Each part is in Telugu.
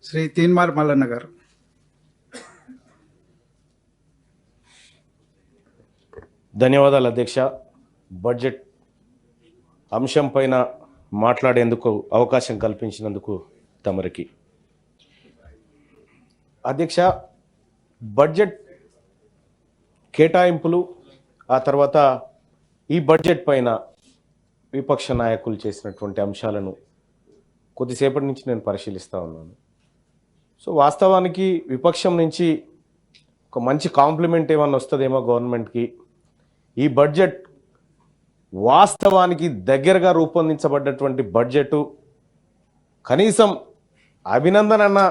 శ్రీ తీన్మార్ మల్లన్న గారు. ధన్యవాదాలు అధ్యక్ష. బడ్జెట్ అంశం పైన మాట్లాడేందుకు అవకాశం కల్పించినందుకు తమరికి. అధ్యక్ష, బడ్జెట్ కేటాయింపులు ఆ తర్వాత ఈ బడ్జెట్ పైన విపక్ష నాయకులు చేసినటువంటి అంశాలను కొద్దిసేపటి నుంచి నేను పరిశీలిస్తూ ఉన్నాను. సో వాస్తవానికి విపక్షం నుంచి ఒక మంచి కాంప్లిమెంట్ ఏమన్నా వస్తుందేమో గవర్నమెంట్కి. ఈ బడ్జెట్ వాస్తవానికి దగ్గరగా రూపొందించబడ్డటువంటి బడ్జెటు, కనీసం అభినందన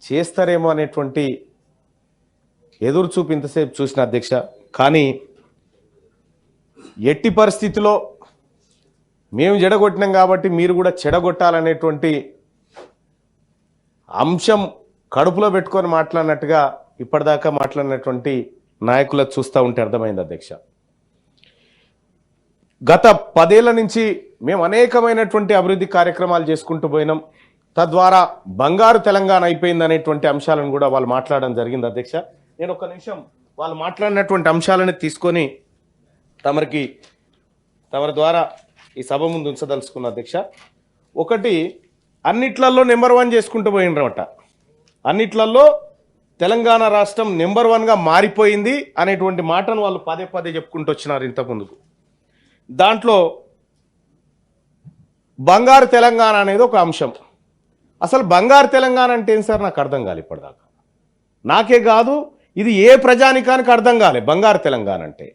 చేస్తారేమో అనేటువంటి ఎదురు చూపు ఇంతసేపు చూసిన అధ్యక్ష. కానీ ఎట్టి పరిస్థితిలో మేము చెడగొట్టినాం కాబట్టి మీరు కూడా చెడగొట్టాలనేటువంటి అంశం కడుపులో పెట్టుకొని మాట్లాడినట్టుగా ఇప్పటిదాకా మాట్లాడినటువంటి నాయకులకు చూస్తూ ఉంటే అర్థమైంది అధ్యక్ష. గత 10 ఏళ్ల నుంచి మేము అనేకమైనటువంటి అభివృద్ధి కార్యక్రమాలు చేసుకుంటూ పోయినాం. తద్వారా బంగారు తెలంగాణ అయిపోయింది అనేటువంటి అంశాలను కూడా వాళ్ళు మాట్లాడడం జరిగింది అధ్యక్ష. నేను ఒక్క నిమిషం వాళ్ళు మాట్లాడినటువంటి అంశాలను తీసుకొని తమరి ద్వారా ఈ సభ ముందు ఉంచదలుచుకున్న అధ్యక్ష. ఒకటి, అన్నిట్లలో నెంబర్ 1 చేసుకుంటూ పోయినరట. అన్నిట్లలో తెలంగాణ రాష్ట్రం నెంబర్ 1గా మారిపోయింది అనేటువంటి మాటను వాళ్ళు పదే పదే చెప్పుకుంటూ వచ్చినారు ఇంతకుముందుకు. దాంట్లో బంగారు తెలంగాణ అనేది ఒక అంశం. అసలు బంగారు తెలంగాణ అంటే ఏం సార్, నాకు అర్థం కాలే ఇప్పటిదాకా. నాకే కాదు, ఇది ఏ ప్రజానికానికి అర్థం కాలే బంగారు తెలంగాణ అంటే.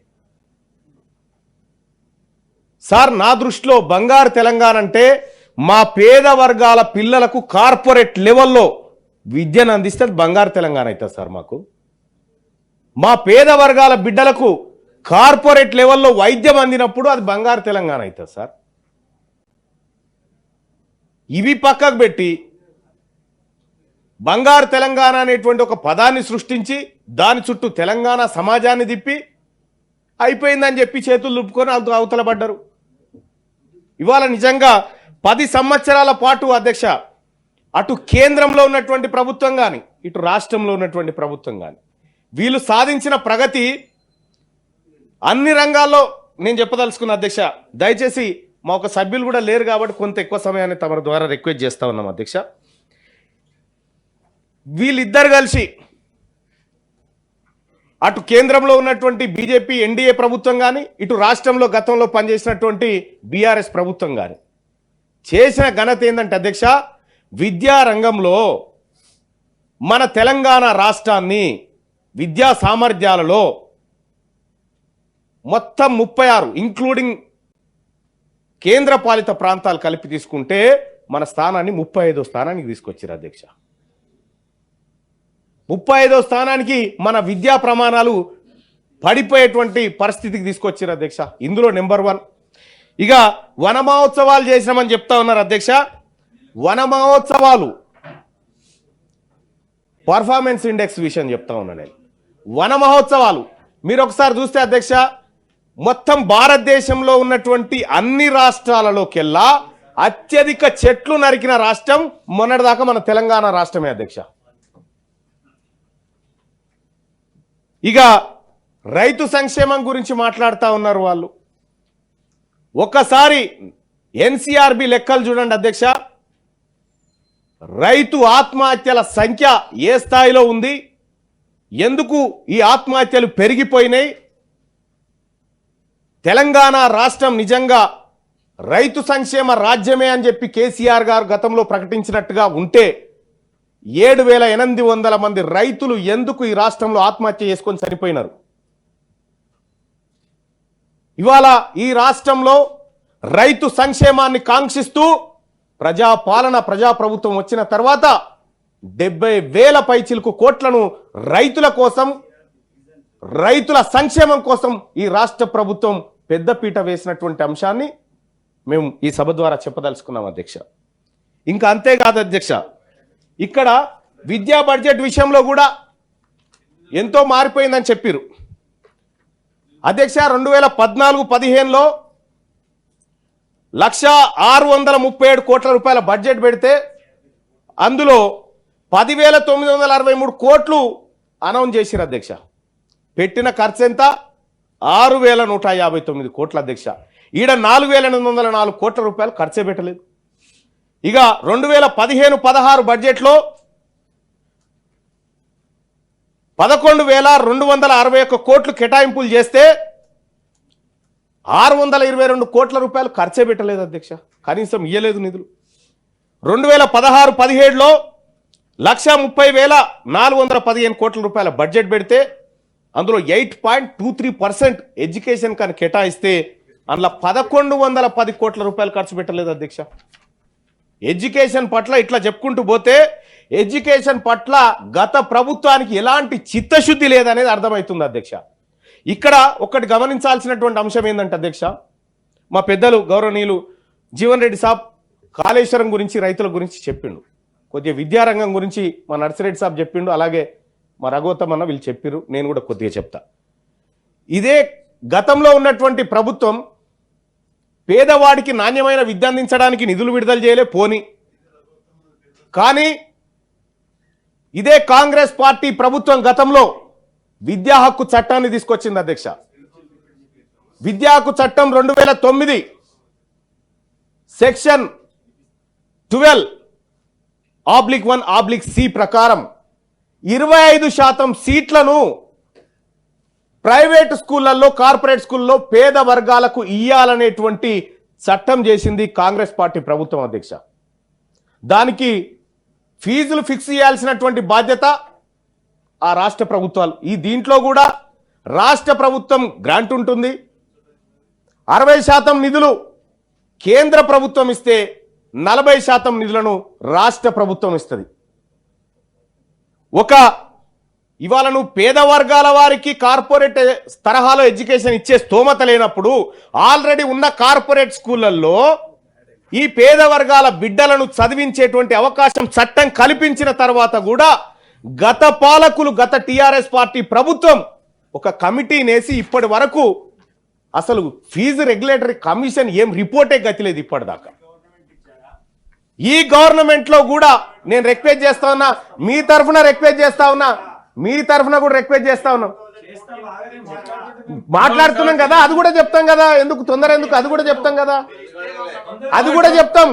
సార్, నా దృష్టిలో బంగారు తెలంగాణ అంటే మా పేద వర్గాల పిల్లలకు కార్పొరేట్ లెవెల్లో విద్యను అందిస్తే బంగారు తెలంగాణ అవుతుంది సార్. మాకు మా పేద వర్గాల బిడ్డలకు కార్పొరేట్ లెవెల్లో వైద్యం అందినప్పుడు అది బంగారు తెలంగాణ అవుతుంది సార్. ఇవి పక్కకు పెట్టి బంగారు తెలంగాణ అనేటువంటి ఒక పదాన్ని సృష్టించి దాని చుట్టూ తెలంగాణ సమాజాన్ని తిప్పి అయిపోయిందని చెప్పి చేతులు లుప్పుకొని అవతల పడ్డారు. ఇవాళ నిజంగా 10 సంవత్సరాల పాటు అధ్యక్ష, అటు కేంద్రంలో ఉన్నటువంటి ప్రభుత్వం కానీ ఇటు రాష్ట్రంలో ఉన్నటువంటి ప్రభుత్వం కానీ వీళ్ళు సాధించిన ప్రగతి అన్ని రంగాల్లో నేను చెప్పదలుచుకున్న అధ్యక్ష. దయచేసి మా ఒక సభ్యులు కూడా లేరు కాబట్టి కొంత ఎక్కువ సమయాన్ని తమ ద్వారా రిక్వెస్ట్ చేస్తా ఉన్నాం అధ్యక్ష. వీళ్ళిద్దరు కలిసి అటు కేంద్రంలో ఉన్నటువంటి బీజేపీ ఎన్డీఏ ప్రభుత్వం కానీ ఇటు రాష్ట్రంలో గతంలో పనిచేసినటువంటి బీఆర్ఎస్ ప్రభుత్వం కానీ చేసిన ఘనత ఏంటంటే అధ్యక్ష, విద్యా రంగంలో మన తెలంగాణ రాష్ట్రాన్ని విద్యా సామర్థ్యాలలో మొత్తం 36 ఇంక్లూడింగ్ కేంద్ర పాలిత ప్రాంతాలు కలిపి తీసుకుంటే మన స్థానాన్ని 35వ స్థానానికి తీసుకొచ్చారు అధ్యక్ష. 35వ స్థానానికి మన విద్యా ప్రమాణాలు పడిపోయేటువంటి పరిస్థితికి తీసుకొచ్చారు అధ్యక్ష. ఇందులో నెంబర్ 1. ఇక వన మహోత్సవాలు చేసినామని చెప్తా ఉన్నారు అధ్యక్ష. వన మహోత్సవాలు పర్ఫార్మెన్స్ ఇండెక్స్ విషయం చెప్తా ఉన్నా నేను. వన మహోత్సవాలు మీరు ఒకసారి చూస్తే అధ్యక్ష, మొత్తం భారతదేశంలో ఉన్నటువంటి అన్ని రాష్ట్రాలలోకెల్లా అత్యధిక చెట్లు నరికిన రాష్ట్రం మొన్నటిదాకా మన తెలంగాణ రాష్ట్రమే అధ్యక్ష. ఇక రైతు సంక్షేమం గురించి మాట్లాడుతూ ఉన్నారు వాళ్ళు. ఒక్కసారి ఎన్సీఆర్బి లెక్కలు చూడండి అధ్యక్ష. రైతు ఆత్మహత్యల సంఖ్య ఏ స్థాయిలో ఉంది, ఎందుకు ఈ ఆత్మహత్యలు పెరిగిపోయినాయి, తెలంగాణ రాష్ట్రం నిజంగా రైతు సంక్షేమ రాజ్యమే అని చెప్పి కేసీఆర్ గారు గతంలో ప్రకటించినట్టుగా ఉంటే 7,800 మంది రైతులు ఎందుకు ఈ రాష్ట్రంలో ఆత్మహత్య చేసుకొని చనిపోయినారు. ఇవాళ ఈ రాష్ట్రంలో రైతు సంక్షేమాన్ని కాంక్షిస్తూ ప్రజాపాలన ప్రజాప్రభుత్వం వచ్చిన తర్వాత 70,000 పైచిలకు కోట్లను రైతుల కోసం, రైతుల సంక్షేమం కోసం ఈ రాష్ట్ర ప్రభుత్వం పెద్దపీట వేసినటువంటి అంశాన్ని మేము ఈ సభ ద్వారా చెప్పదలుచుకున్నాం అధ్యక్ష. ఇంకా అంతేకాదు అధ్యక్ష, ఇక్కడ విద్యా బడ్జెట్ విషయంలో కూడా ఎంతో మారిపోయిందని చెప్పారు అధ్యక్ష. 2014-15లో 1,637 కోట్ల రూపాయల బడ్జెట్ పెడితే అందులో 10,963 కోట్లు అనౌన్స్ చేసిరు అధ్యక్ష. పెట్టిన ఖర్చు ఎంత? 6,159 కోట్ల అధ్యక్ష. ఈడ 4,804 కోట్ల రూపాయలు ఖర్చే పెట్టలేదు. ఇక 2015-16 బడ్జెట్లో 11,261 కోట్లు కేటాయింపులు చేస్తే 622 కోట్ల రూపాయలు ఖర్చే పెట్టలేదు అధ్యక్ష. కనీసం ఇయ్యలేదు నిధులు. 2016-17లో 1,30,415 కోట్ల రూపాయల బడ్జెట్ పెడితే అందులో 8.23% ఎడ్యుకేషన్ కానీ కేటాయిస్తే అందులో 1,110 కోట్ల రూపాయలు ఖర్చు పెట్టలేదు అధ్యక్ష. ఎడ్యుకేషన్ పట్ల ఇట్లా చెప్పుకుంటూ పోతే ఎడ్యుకేషన్ పట్ల గత ప్రభుత్వానికి ఎలాంటి చిత్తశుద్ధి లేదనేది అర్థమవుతుంది అధ్యక్ష. ఇక్కడ ఒకటి గమనించాల్సినటువంటి అంశం ఏంటంటే అధ్యక్ష, మా పెద్దలు గౌరవనీయులు జీవన్ రెడ్డి సాబ్ కాళేశ్వరం గురించి రైతుల గురించి చెప్పిండు, కొద్దిగా విద్యారంగం గురించి మా నర్సిరెడ్డి సాబ్ చెప్పిండు, అలాగే మా రఘువతం అన్న వీళ్ళు చెప్పిర్రు, నేను కూడా కొద్దిగా చెప్తా. ఇదే గతంలో ఉన్నటువంటి ప్రభుత్వం పేదవాడికి నాణ్యమైన విద్య అందించడానికి నిధులు విడుదల చేయలే పోని, కానీ ఇదే కాంగ్రెస్ పార్టీ ప్రభుత్వం గతంలో విద్యా హక్కు చట్టాన్ని తీసుకొచ్చింది అధ్యక్ష. విద్యా హక్కు చట్టం 2009 సెక్షన్ 12(1)(c) ప్రకారం 25% సీట్లను ప్రైవేట్ స్కూళ్లలో కార్పొరేట్ స్కూల్లో పేద వర్గాలకు ఇయ్యాలనేటువంటి చట్టం చేసింది కాంగ్రెస్ పార్టీ ప్రభుత్వం అధ్యక్ష. దానికి ఫీజులు ఫిక్స్ చేయాల్సినటువంటి బాధ్యత ఆ రాష్ట్ర ప్రభుత్వాలు. దీంట్లో కూడా రాష్ట్ర ప్రభుత్వం గ్రాంట్ ఉంటుంది. 60% నిధులు కేంద్ర ప్రభుత్వం ఇస్తే 40% నిధులను రాష్ట్ర ప్రభుత్వం ఇస్తుంది. ఇవాళ నువ్వు పేద వర్గాల వారికి కార్పొరేట్ తరహాలో ఎడ్యుకేషన్ ఇచ్చే స్తోమత లేనప్పుడు ఆల్రెడీ ఉన్న కార్పొరేట్ స్కూళ్ళల్లో ఈ పేద వర్గాల బిడ్డలను చదివించేటువంటి అవకాశం చట్టం కల్పించిన తర్వాత కూడా గత పాలకులు, గత టీఆర్ఎస్ పార్టీ ప్రభుత్వం ఒక కమిటీనేసి ఇప్పటి వరకు అసలు ఫీజు రెగ్యులేటరీ కమిషన్ ఏం రిపోర్టే గతిలేదు ఇప్పటిదాకా. ఈ గవర్నమెంట్ లో కూడా నేను రిక్వెస్ట్ చేస్తా ఉన్నా, మీ తరఫున రిక్వెస్ట్ చేస్తా ఉన్నా, మీ తరఫున కూడా రిక్వెస్ట్ చేస్తా ఉన్నాం. మాట్లాడుతున్నాం కదా, అది కూడా చెప్తాం కదా, ఎందుకు తొందర ఎందుకు, అది కూడా చెప్తాం కదా, అది కూడా చెప్తాం.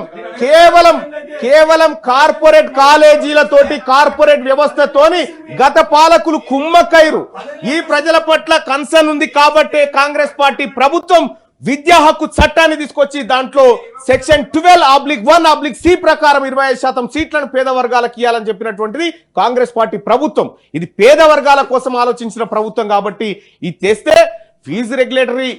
కేవలం కార్పొరేట్ కాలేజీలతోటి కార్పొరేట్ వ్యవస్థతోని గత పాలకులు కుమ్మక్కైరు. ఈ ప్రజల పట్ల కన్సర్న్ ఉంది కాబట్టే కాంగ్రెస్ పార్టీ ప్రభుత్వం విద్యా హక్కు చట్టాన్ని తీసుకొచ్చి దాంట్లో సెక్షన్ 12(1)(c) ప్రకారం 25% సీట్లను పేద వర్గాలకు ఇవ్వాలని చెప్పినటువంటిది కాంగ్రెస్ పార్టీ ప్రభుత్వం. ఇది పేద వర్గాల కోసం ఆలోచించిన ప్రభుత్వం కాబట్టి ఇది తెస్తే ఫీజు రెగ్యులేటరీ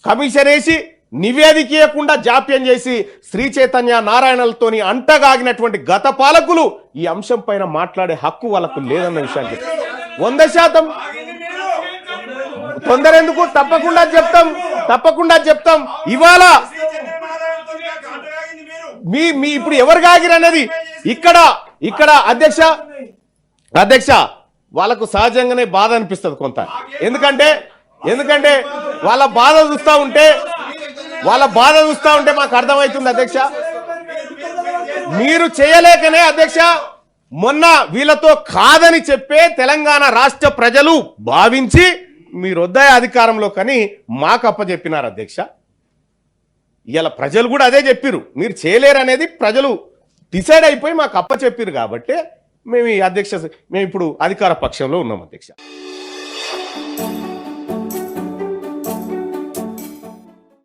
కమిషన్ వేసి నివేదిక ఇవ్వకుండా జాప్యం చేసి శ్రీ చైతన్య నారాయణలతోని అంటగాగినటువంటి గత పాలకులు ఈ అంశం పైన మాట్లాడే హక్కు వాళ్ళకు లేదన్న విషయాన్ని 100% తొందర ఎందుకు, తప్పకుండా చెప్తాం. ఇవాళ మీ ఇప్పుడు ఎవరు కాగిరు అనేది ఇక్కడ అధ్యక్ష వాళ్ళకు సహజంగానే బాధ అనిపిస్తుంది కొంత. ఎందుకంటే వాళ్ళ బాధ చూస్తూ ఉంటే మాకు అర్థమవుతుంది అధ్యక్ష. మీరు చేయలేకనే అధ్యక్ష మొన్న వీళ్ళతో కాదని చెప్పే తెలంగాణ రాష్ట్ర ప్రజలు భావించి మీరు వద్దాయ అధికారంలో కానీ మాకు అప్పచెప్పినారు అధ్యక్ష. ఇవాళ ప్రజలు కూడా అదే చెప్పిరు, మీరు చేయలేరు అనేది ప్రజలు డిసైడ్ అయిపోయి మాకు అప్పచెప్పిరు కాబట్టి మేము ఇప్పుడు అధికార పక్షంలో ఉన్నాం అధ్యక్ష.